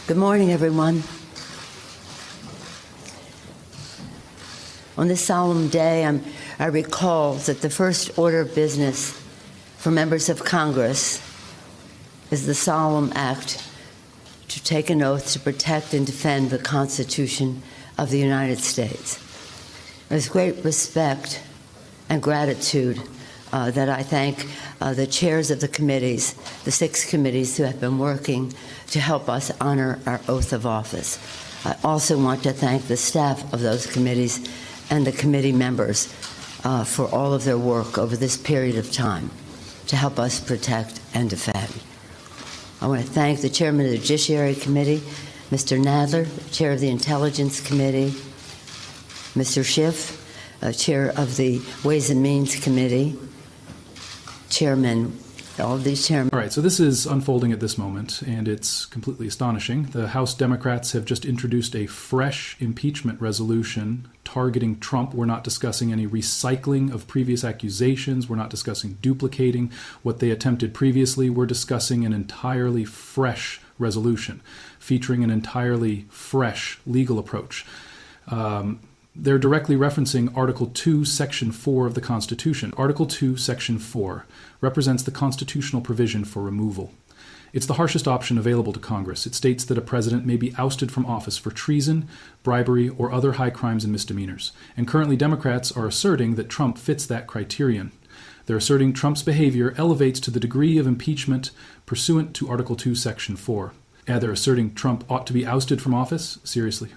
Good morning, everyone. On this solemn day, I recall that the first order of business for members of Congress is the solemn act to take an oath to protect and defend the Constitution of the United States. There's great respect and gratitude that I thank the chairs of the committees, the 6 committees who have been working to help us honor our oath of office. I also want to thank the staff of those committees and the committee members for all of their work over this period of time to help us protect and defend. I want to thank the chairman of the Judiciary Committee, Mr. Nadler, chair of the Intelligence Committee, Mr. Schiff, chair of the Ways and Means Committee, chairman, all of these chairmen. All right, so this is unfolding at this moment, and it's completely astonishing. The House Democrats have just introduced a fresh impeachment resolution targeting Trump. We're not discussing any recycling of previous accusations. We're not discussing duplicating what they attempted previously. We're discussing an entirely fresh resolution featuring an entirely fresh legal approach. They're directly referencing Article 2, Section 4 of the Constitution. Article 2, Section 4 represents the constitutional provision for removal. It's the harshest option available to Congress. It states that a president may be ousted from office for treason, bribery, or other high crimes and misdemeanors. And currently Democrats are asserting that Trump fits that criterion. They're asserting Trump's behavior elevates to the degree of impeachment pursuant to Article 2, Section 4. And they're asserting Trump ought to be ousted from office? Seriously.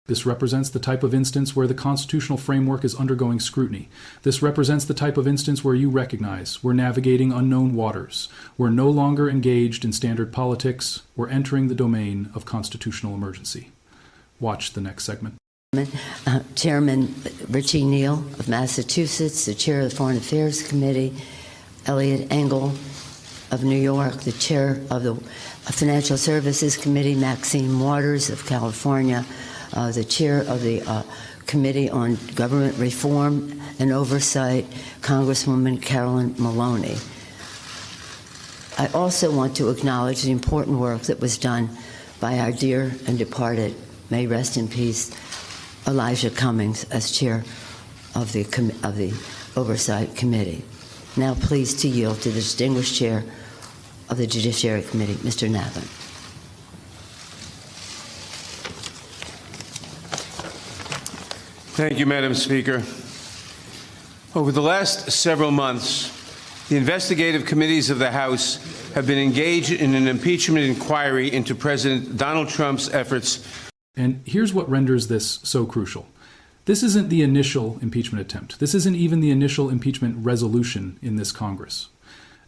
This represents the type of instance where the constitutional framework is undergoing scrutiny. This represents the type of instance where you recognize we're navigating unknown waters. We're no longer engaged in standard politics. We're entering the domain of constitutional emergency. Watch the next segment. Chairman Richie Neal of Massachusetts, the chair of the Foreign Affairs Committee, Elliot Engel of New York, the chair of the Financial Services Committee, Maxine Waters of California, the chair of the Committee on Government Reform and Oversight, Congresswoman Carolyn Maloney. I also want to acknowledge the important work that was done by our dear and departed, may rest in peace, Elijah Cummings as chair of the Oversight Committee. Now pleased to yield to the distinguished chair of the Judiciary Committee, Mr. Nadler. Thank you, Madam Speaker. Over the last several months, the investigative committees of the House have been engaged in an impeachment inquiry into President Donald Trump's efforts. And here's what renders this so crucial. This isn't the initial impeachment attempt. This isn't even the initial impeachment resolution in this Congress.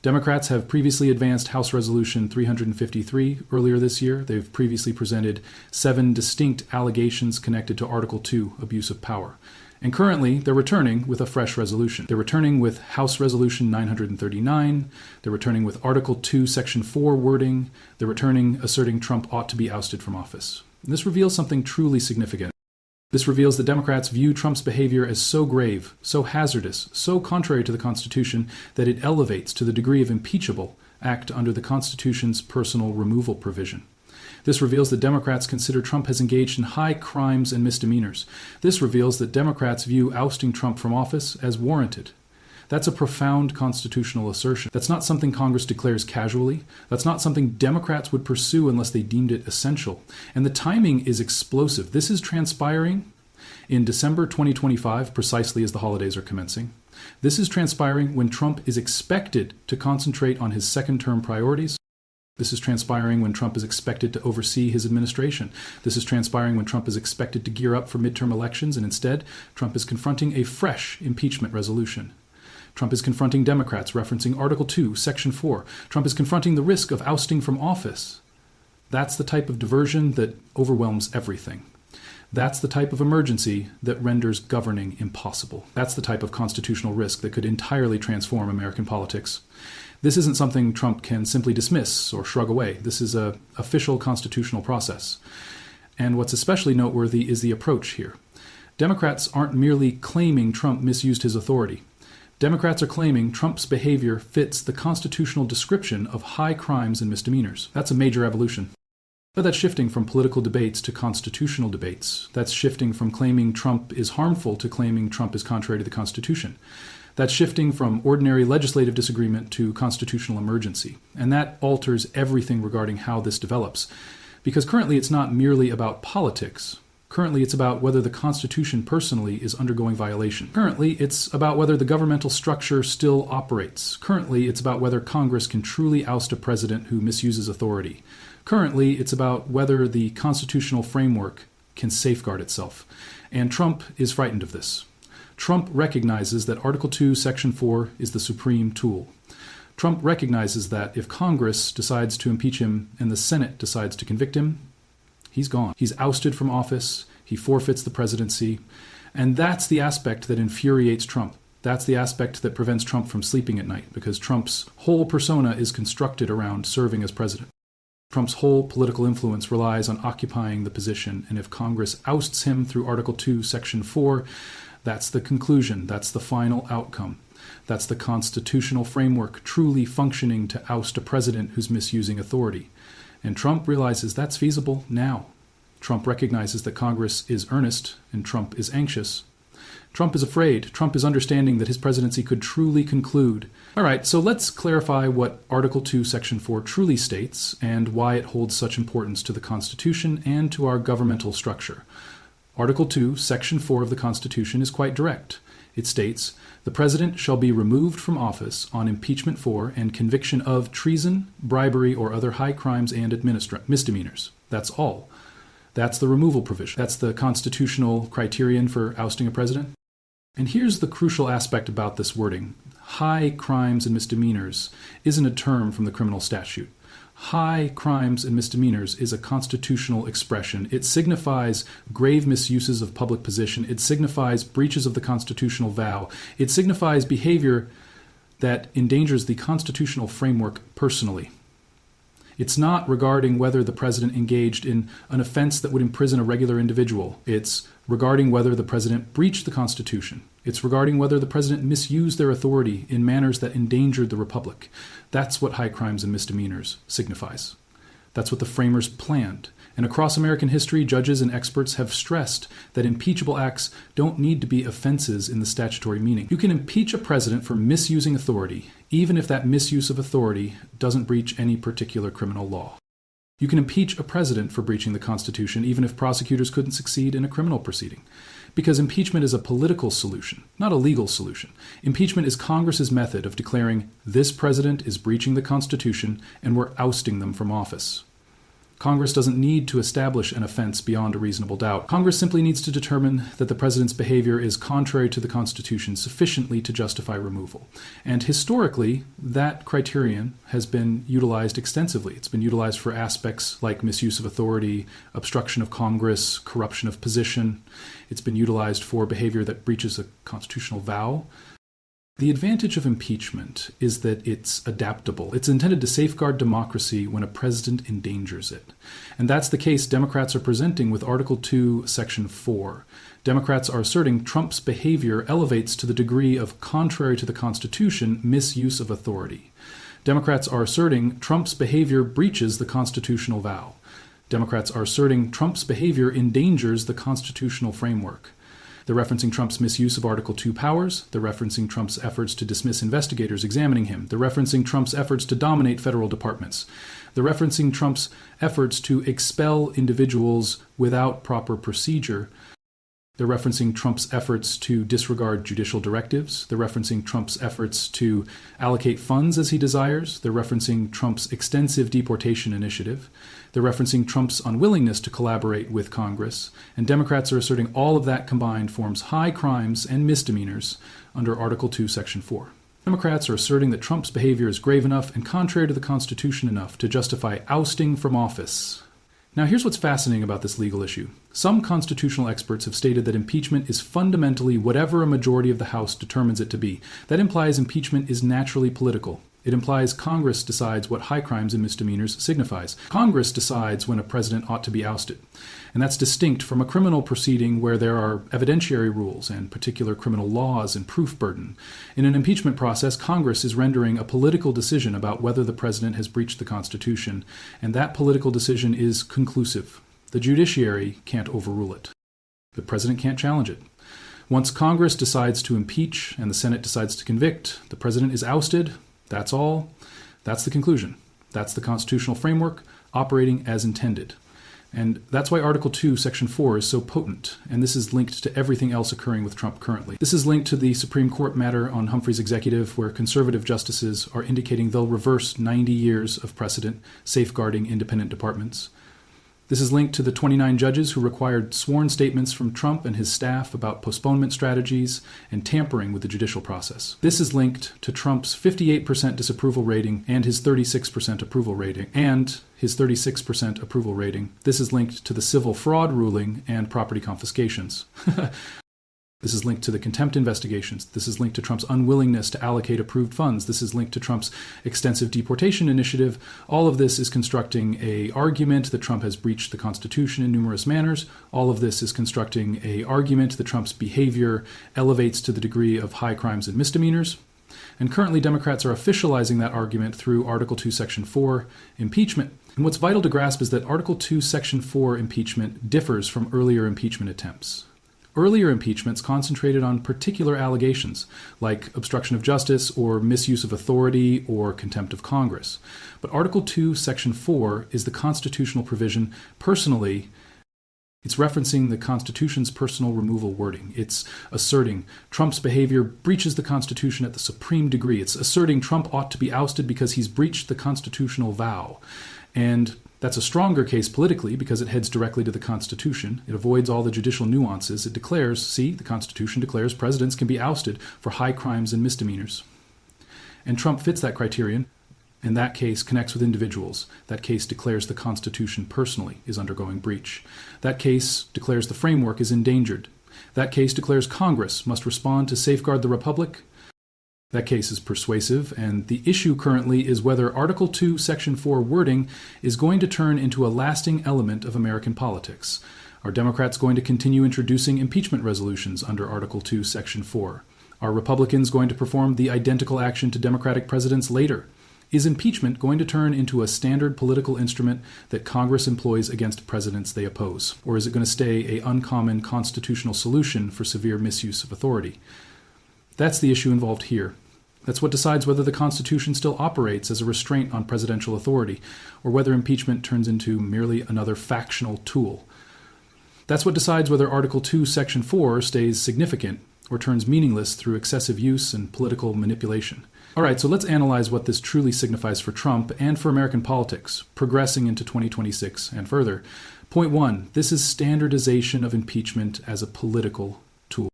Democrats have previously advanced House Resolution 353 earlier this year. They've previously presented 7 distinct allegations connected to Article 2, abuse of power. And currently, they're returning with a fresh resolution. They're returning with House Resolution 939. They're returning with Article 2, Section 4 wording. They're returning asserting Trump ought to be ousted from office. And this reveals something truly significant. This reveals that Democrats view Trump's behavior as so grave, so hazardous, so contrary to the Constitution that it elevates to the degree of impeachable act under the Constitution's personal removal provision. This reveals that Democrats consider Trump has engaged in high crimes and misdemeanors. This reveals that Democrats view ousting Trump from office as warranted. That's a profound constitutional assertion. That's not something Congress declares casually. That's not something Democrats would pursue unless they deemed it essential. And the timing is explosive. This is transpiring in December 2025, precisely as the holidays are commencing. This is transpiring when Trump is expected to concentrate on his second-term priorities. This is transpiring when Trump is expected to oversee his administration. This is transpiring when Trump is expected to gear up for midterm elections, and instead, Trump is confronting a fresh impeachment resolution. Trump is confronting Democrats, referencing Article 2, Section 4. Trump is confronting the risk of ousting from office. That's the type of diversion that overwhelms everything. That's the type of emergency that renders governing impossible. That's the type of constitutional risk that could entirely transform American politics. This isn't something Trump can simply dismiss or shrug away. This is an official constitutional process. And what's especially noteworthy is the approach here. Democrats aren't merely claiming Trump misused his authority. Democrats are claiming Trump's behavior fits the constitutional description of high crimes and misdemeanors. That's a major evolution. But that's shifting from political debates to constitutional debates. That's shifting from claiming Trump is harmful to claiming Trump is contrary to the Constitution. That's shifting from ordinary legislative disagreement to constitutional emergency. And that alters everything regarding how this develops. Because currently it's not merely about politics. Currently it's about whether the Constitution personally is undergoing violation. Currently it's about whether the governmental structure still operates. Currently it's about whether Congress can truly oust a president who misuses authority. Currently it's about whether the constitutional framework can safeguard itself. And Trump is frightened of this. Trump recognizes that Article 2, Section 4 is the supreme tool. Trump recognizes that if Congress decides to impeach him and the Senate decides to convict him, he's gone. He's ousted from office, he forfeits the presidency, and that's the aspect that infuriates Trump. That's the aspect that prevents Trump from sleeping at night, because Trump's whole persona is constructed around serving as president. Trump's whole political influence relies on occupying the position, and if Congress ousts him through Article 2, Section 4, that's the conclusion, that's the final outcome. That's the constitutional framework truly functioning to oust a president who's misusing authority. And Trump realizes that's feasible now. Trump recognizes that Congress is earnest and Trump is anxious. Trump is afraid. Trump is understanding that his presidency could truly conclude. All right, so let's clarify what Article 2, Section 4 truly states and why it holds such importance to the Constitution and to our governmental structure. Article 2, Section 4 of the Constitution is quite direct. It states, "The President shall be removed from office on impeachment for and conviction of treason, bribery, or other high crimes and misdemeanors." That's all. That's the removal provision. That's the constitutional criterion for ousting a president. And here's the crucial aspect about this wording. High crimes and misdemeanors isn't a term from the criminal statute. High crimes and misdemeanors is a constitutional expression. It signifies grave misuses of public position. It signifies breaches of the constitutional vow. It signifies behavior that endangers the constitutional framework personally. It's not regarding whether the president engaged in an offense that would imprison a regular individual. It's regarding whether the president breached the Constitution. It's regarding whether the president misused their authority in manners that endangered the republic. That's what high crimes and misdemeanors signifies. That's what the framers planned. And across American history, judges and experts have stressed that impeachable acts don't need to be offenses in the statutory meaning. You can impeach a president for misusing authority, even if that misuse of authority doesn't breach any particular criminal law. You can impeach a president for breaching the Constitution, even if prosecutors couldn't succeed in a criminal proceeding. Because impeachment is a political solution, not a legal solution. Impeachment is Congress's method of declaring this president is breaching the Constitution and we're ousting them from office. Congress doesn't need to establish an offense beyond a reasonable doubt. Congress simply needs to determine that the president's behavior is contrary to the Constitution sufficiently to justify removal. And historically, that criterion has been utilized extensively. It's been utilized for aspects like misuse of authority, obstruction of Congress, corruption of position. It's been utilized for behavior that breaches a constitutional vow. The advantage of impeachment is that it's adaptable. It's intended to safeguard democracy when a president endangers it. And that's the case Democrats are presenting with Article 2, Section 4. Democrats are asserting Trump's behavior elevates to the degree of contrary to the Constitution misuse of authority. Democrats are asserting Trump's behavior breaches the constitutional vow. Democrats are asserting Trump's behavior endangers the constitutional framework. They're referencing Trump's misuse of Article 2 powers. They're referencing Trump's efforts to dismiss investigators examining him. They're referencing Trump's efforts to dominate federal departments. They're referencing Trump's efforts to expel individuals without proper procedure. They're referencing Trump's efforts to disregard judicial directives. They're referencing Trump's efforts to allocate funds as he desires. They're referencing Trump's extensive deportation initiative. They're referencing Trump's unwillingness to collaborate with Congress. And Democrats are asserting all of that combined forms high crimes and misdemeanors under Article 2, Section 4. Democrats are asserting that Trump's behavior is grave enough and contrary to the Constitution enough to justify ousting from office. Now, here's what's fascinating about this legal issue. Some constitutional experts have stated that impeachment is fundamentally whatever a majority of the House determines it to be. That implies impeachment is naturally political. It implies Congress decides what high crimes and misdemeanors signifies. Congress decides when a president ought to be ousted. And that's distinct from a criminal proceeding where there are evidentiary rules and particular criminal laws and proof burden. In an impeachment process, Congress is rendering a political decision about whether the president has breached the Constitution, and that political decision is conclusive. The judiciary can't overrule it. The president can't challenge it. Once Congress decides to impeach and the Senate decides to convict, the president is ousted. That's all. That's the conclusion. That's the constitutional framework operating as intended. And that's why Article 2, Section 4 is so potent, and this is linked to everything else occurring with Trump currently. This is linked to the Supreme Court matter on Humphrey's executive, where conservative justices are indicating they'll reverse 90 years of precedent safeguarding independent departments. This is linked to the 29 judges who required sworn statements from Trump and his staff about postponement strategies and tampering with the judicial process. This is linked to Trump's 58% disapproval rating and his 36% approval rating, This is linked to the civil fraud ruling and property confiscations. This is linked to the contempt investigations. This is linked to Trump's unwillingness to allocate approved funds. This is linked to Trump's extensive deportation initiative. All of this is constructing an argument that Trump has breached the Constitution in numerous manners. All of this is constructing an argument that Trump's behavior elevates to the degree of high crimes and misdemeanors. And currently, Democrats are officializing that argument through Article 2, Section 4, impeachment. And what's vital to grasp is that Article 2, Section 4 impeachment differs from earlier impeachment attempts. Earlier impeachments concentrated on particular allegations, like obstruction of justice or misuse of authority or contempt of Congress. But Article 2, Section 4 is the constitutional provision personally. It's referencing the Constitution's personal removal wording. It's asserting Trump's behavior breaches the Constitution at the supreme degree. It's asserting Trump ought to be ousted because he's breached the constitutional vow. And that's a stronger case politically because it heads directly to the Constitution. It avoids all the judicial nuances. It declares, see, the Constitution declares presidents can be ousted for high crimes and misdemeanors. And Trump fits that criterion, and that case connects with individuals. That case declares the Constitution personally is undergoing breach. That case declares the framework is endangered. That case declares Congress must respond to safeguard the Republic. That case is persuasive, and the issue currently is whether Article 2, Section 4 wording is going to turn into a lasting element of American politics. Are Democrats going to continue introducing impeachment resolutions under Article 2, Section 4? Are Republicans going to perform the identical action to Democratic presidents later? Is impeachment going to turn into a standard political instrument that Congress employs against presidents they oppose? Or is it going to stay an uncommon constitutional solution for severe misuse of authority? That's the issue involved here. That's what decides whether the Constitution still operates as a restraint on presidential authority, or whether impeachment turns into merely another factional tool. That's what decides whether Article 2, Section 4 stays significant or turns meaningless through excessive use and political manipulation. All right, so let's analyze what this truly signifies for Trump and for American politics, progressing into 2026 and further. Point 1, this is standardization of impeachment as a political tool.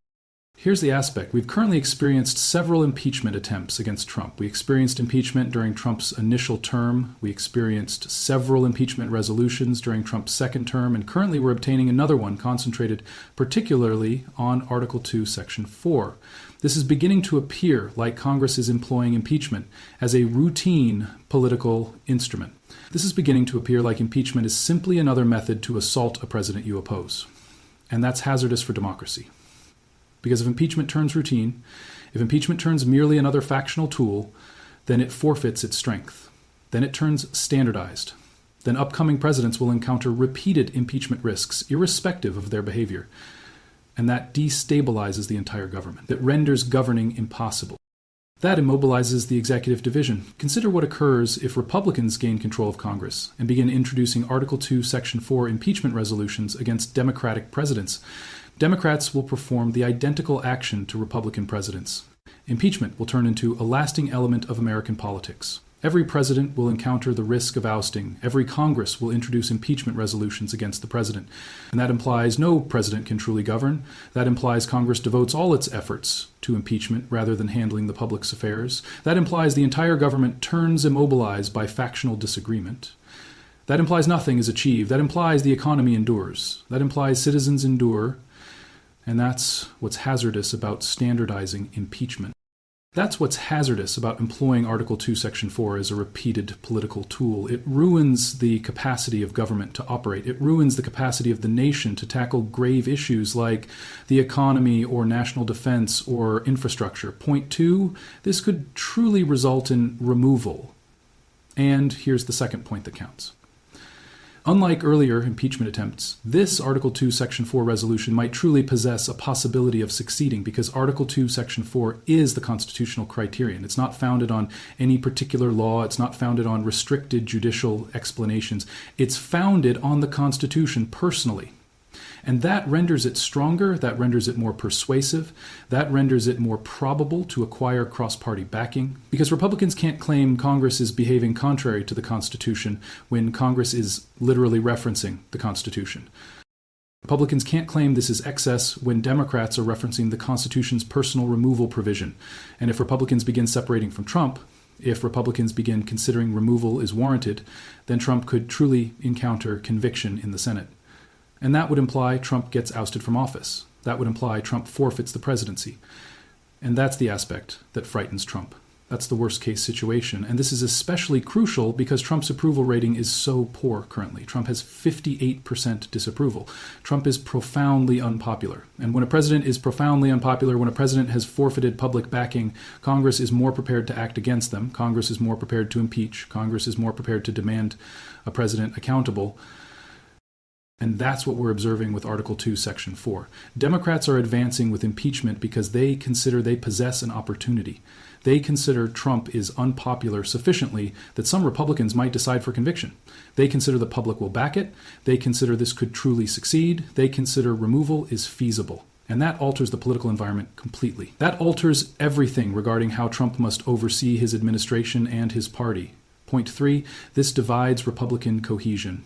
Here's the aspect. We've currently experienced several impeachment attempts against Trump. We experienced impeachment during Trump's initial term. We experienced several impeachment resolutions during Trump's second term, and currently we're obtaining another one concentrated particularly on Article 2, Section 4. This is beginning to appear like Congress is employing impeachment as a routine political instrument. This is beginning to appear like impeachment is simply another method to assault a president you oppose. And that's hazardous for democracy. Because if impeachment turns routine, if impeachment turns merely another factional tool, then it forfeits its strength. Then it turns standardized. Then upcoming presidents will encounter repeated impeachment risks, irrespective of their behavior. And that destabilizes the entire government. That renders governing impossible. That immobilizes the executive division. Consider what occurs if Republicans gain control of Congress and begin introducing Article 2, Section 4 impeachment resolutions against Democratic presidents. Democrats will perform the identical action to Republican presidents. Impeachment will turn into a lasting element of American politics. Every president will encounter the risk of ousting. Every Congress will introduce impeachment resolutions against the president. And that implies no president can truly govern. That implies Congress devotes all its efforts to impeachment rather than handling the public's affairs. That implies the entire government turns immobilized by factional disagreement. That implies nothing is achieved. That implies the economy endures. That implies citizens endure. And that's what's hazardous about standardizing impeachment. That's what's hazardous about employing Article 2, Section 4 as a repeated political tool. It ruins the capacity of government to operate. It ruins the capacity of the nation to tackle grave issues like the economy or national defense or infrastructure. Point two, this could truly result in removal. And here's the second point that counts. Unlike earlier impeachment attempts, this Article 2, Section 4 resolution might truly possess a possibility of succeeding because Article 2, Section 4 is the constitutional criterion. It's not founded on any particular law. It's not founded on restricted judicial explanations. It's founded on the Constitution personally. And that renders it stronger, that renders it more persuasive, that renders it more probable to acquire cross-party backing, because Republicans can't claim Congress is behaving contrary to the Constitution when Congress is literally referencing the Constitution. Republicans can't claim this is excess when Democrats are referencing the Constitution's personal removal provision. And if Republicans begin separating from Trump, if Republicans begin considering removal is warranted, then Trump could truly encounter conviction in the Senate. And that would imply Trump gets ousted from office. That would imply Trump forfeits the presidency. And that's the aspect that frightens Trump. That's the worst case situation. And this is especially crucial because Trump's approval rating is so poor currently. Trump has 58% disapproval. Trump is profoundly unpopular. And when a president is profoundly unpopular, when a president has forfeited public backing, Congress is more prepared to act against them. Congress is more prepared to impeach. Congress is more prepared to demand a president accountable. And that's what we're observing with Article 2, Section 4. Democrats are advancing with impeachment because they consider they possess an opportunity. They consider Trump is unpopular sufficiently that some Republicans might decide for conviction. They consider the public will back it. They consider this could truly succeed. They consider removal is feasible. And that alters the political environment completely. That alters everything regarding how Trump must oversee his administration and his party. Point three, this divides Republican cohesion.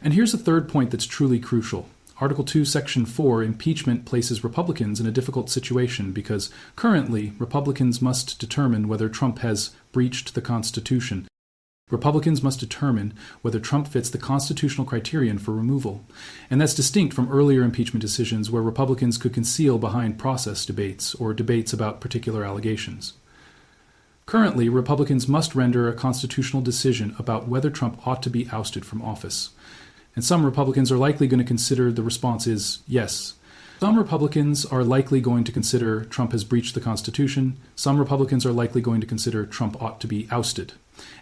And here's a third point that's truly crucial. Article 2, Section 4, impeachment places Republicans in a difficult situation because currently Republicans must determine whether Trump has breached the Constitution. Republicans must determine whether Trump fits the constitutional criterion for removal. And that's distinct from earlier impeachment decisions where Republicans could conceal behind process debates or debates about particular allegations. Currently, Republicans must render a constitutional decision about whether Trump ought to be ousted from office. And some Republicans are likely going to consider the response is yes. Some Republicans are likely going to consider Trump has breached the Constitution. Some Republicans are likely going to consider Trump ought to be ousted.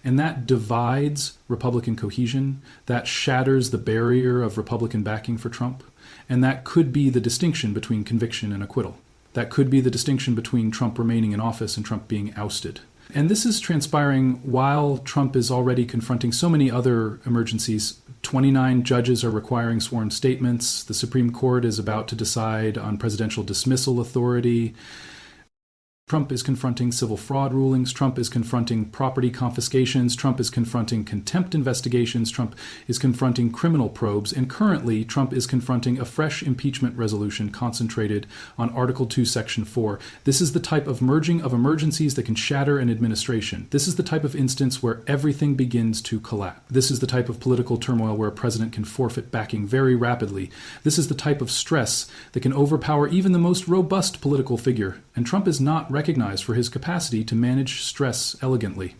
And that divides Republican cohesion. That shatters the barrier of Republican backing for Trump. And that could be the distinction between conviction and acquittal. That could be the distinction between Trump remaining in office and Trump being ousted. And this is transpiring while Trump is already confronting so many other emergencies. 29 judges are requiring sworn statements. The Supreme Court is about to decide on presidential dismissal authority. Trump is confronting civil fraud rulings. Trump is confronting property confiscations. Trump is confronting contempt investigations. Trump is confronting criminal probes. And currently, Trump is confronting a fresh impeachment resolution concentrated on Article 2, Section 4. This is the type of merging of emergencies that can shatter an administration. This is the type of instance where everything begins to collapse. This is the type of political turmoil where a president can forfeit backing very rapidly. This is the type of stress that can overpower even the most robust political figure. And Trump is not recognized for his capacity to manage stress elegantly.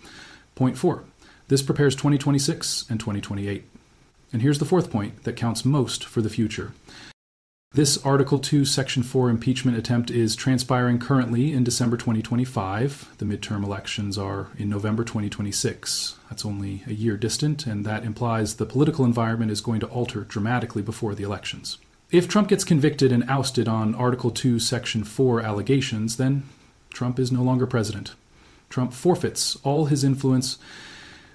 Point four, this prepares 2026 and 2028. And here's the fourth point that counts most for the future. This Article 2, Section 4 impeachment attempt is transpiring currently in December 2025. The midterm elections are in November 2026. That's only a year distant, and that implies the political environment is going to alter dramatically before the elections. If Trump gets convicted and ousted on Article 2, Section 4 allegations, then Trump is no longer president. Trump forfeits all his influence.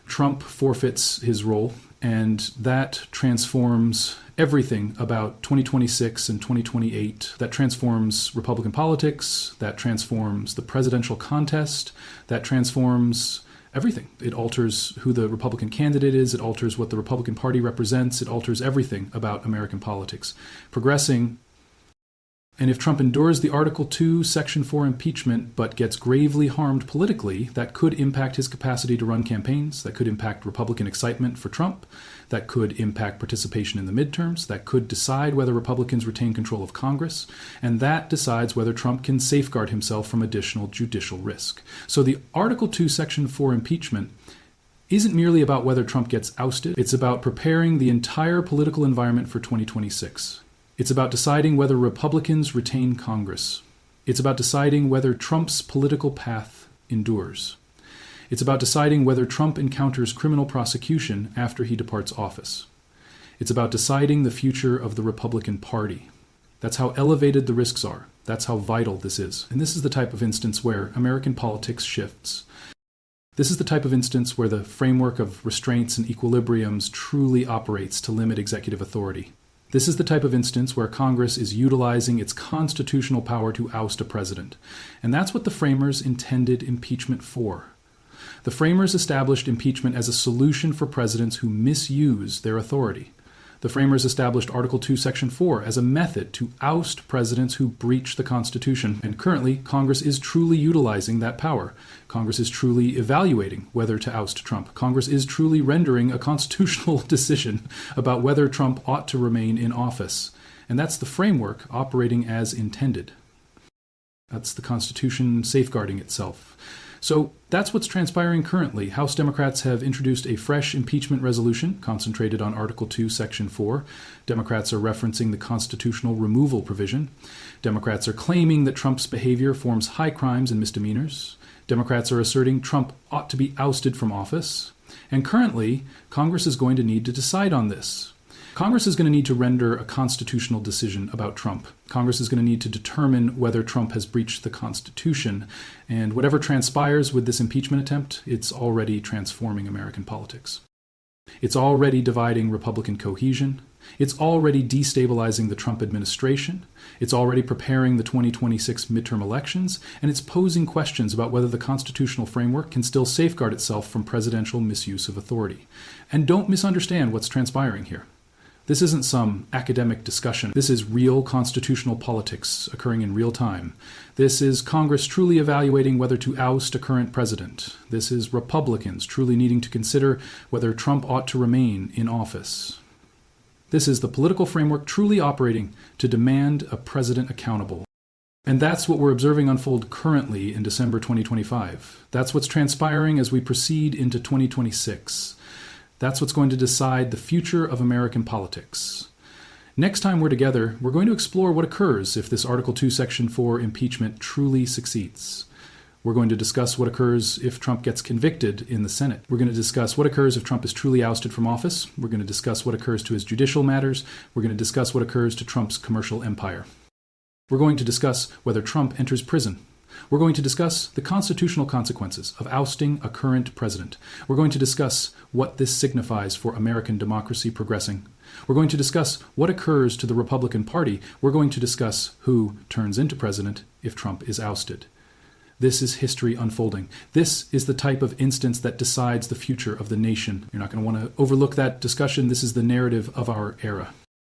Trump forfeits his role, and that transforms everything about 2026 and 2028. That transforms Republican politics. That transforms the presidential contest. That transforms everything. It alters who the Republican candidate is. It alters what the Republican Party represents. It alters everything about American politics. Progressing And if Trump endures the Article 2, Section 4 impeachment but gets gravely harmed politically, that could impact his capacity to run campaigns, that could impact Republican excitement for Trump, that could impact participation in the midterms, that could decide whether Republicans retain control of Congress, and that decides whether Trump can safeguard himself from additional judicial risk. So the Article 2, Section 4 impeachment isn't merely about whether Trump gets ousted, it's about preparing the entire political environment for 2026. It's about deciding whether Republicans retain Congress. It's about deciding whether Trump's political path endures. It's about deciding whether Trump encounters criminal prosecution after he departs office. It's about deciding the future of the Republican Party. That's how elevated the risks are. That's how vital this is. And this is the type of instance where American politics shifts. This is the type of instance where the framework of restraints and equilibriums truly operates to limit executive authority. This is the type of instance where Congress is utilizing its constitutional power to oust a president. And that's what the framers intended impeachment for. The framers established impeachment as a solution for presidents who misuse their authority. The framers established Article 2, Section 4 as a method to oust presidents who breach the Constitution. And currently, Congress is truly utilizing that power. Congress is truly evaluating whether to oust Trump. Congress is truly rendering a constitutional decision about whether Trump ought to remain in office. And that's the framework operating as intended. That's the Constitution safeguarding itself. So that's what's transpiring currently. House Democrats have introduced a fresh impeachment resolution concentrated on Article 2, Section 4. Democrats are referencing the constitutional removal provision. Democrats are claiming that Trump's behavior forms high crimes and misdemeanors. Democrats are asserting Trump ought to be ousted from office. And currently, Congress is going to need to decide on this. Congress is going to need to render a constitutional decision about Trump. Congress is going to need to determine whether Trump has breached the Constitution. And whatever transpires with this impeachment attempt, it's already transforming American politics. It's already dividing Republican cohesion. It's already destabilizing the Trump administration. It's already preparing the 2026 midterm elections. And it's posing questions about whether the constitutional framework can still safeguard itself from presidential misuse of authority. And don't misunderstand what's transpiring here. This isn't some academic discussion. This is real constitutional politics occurring in real time. This is Congress truly evaluating whether to oust a current president. This is Republicans truly needing to consider whether Trump ought to remain in office. This is the political framework truly operating to demand a president accountable. And that's what we're observing unfold currently in December 2025. That's what's transpiring as we proceed into 2026. That's what's going to decide the future of American politics. Next time we're together, we're going to explore what occurs if this Article 2, Section 4 impeachment truly succeeds. We're going to discuss what occurs if Trump gets convicted in the Senate. We're going to discuss what occurs if Trump is truly ousted from office. We're going to discuss what occurs to his judicial matters. We're going to discuss what occurs to Trump's commercial empire. We're going to discuss whether Trump enters prison. We're going to discuss the constitutional consequences of ousting a current president. We're going to discuss what this signifies for American democracy progressing. We're going to discuss what occurs to the Republican Party. We're going to discuss who turns into president if Trump is ousted. This is history unfolding. This is the type of instance that decides the future of the nation. You're not going to want to overlook that discussion. This is the narrative of our era.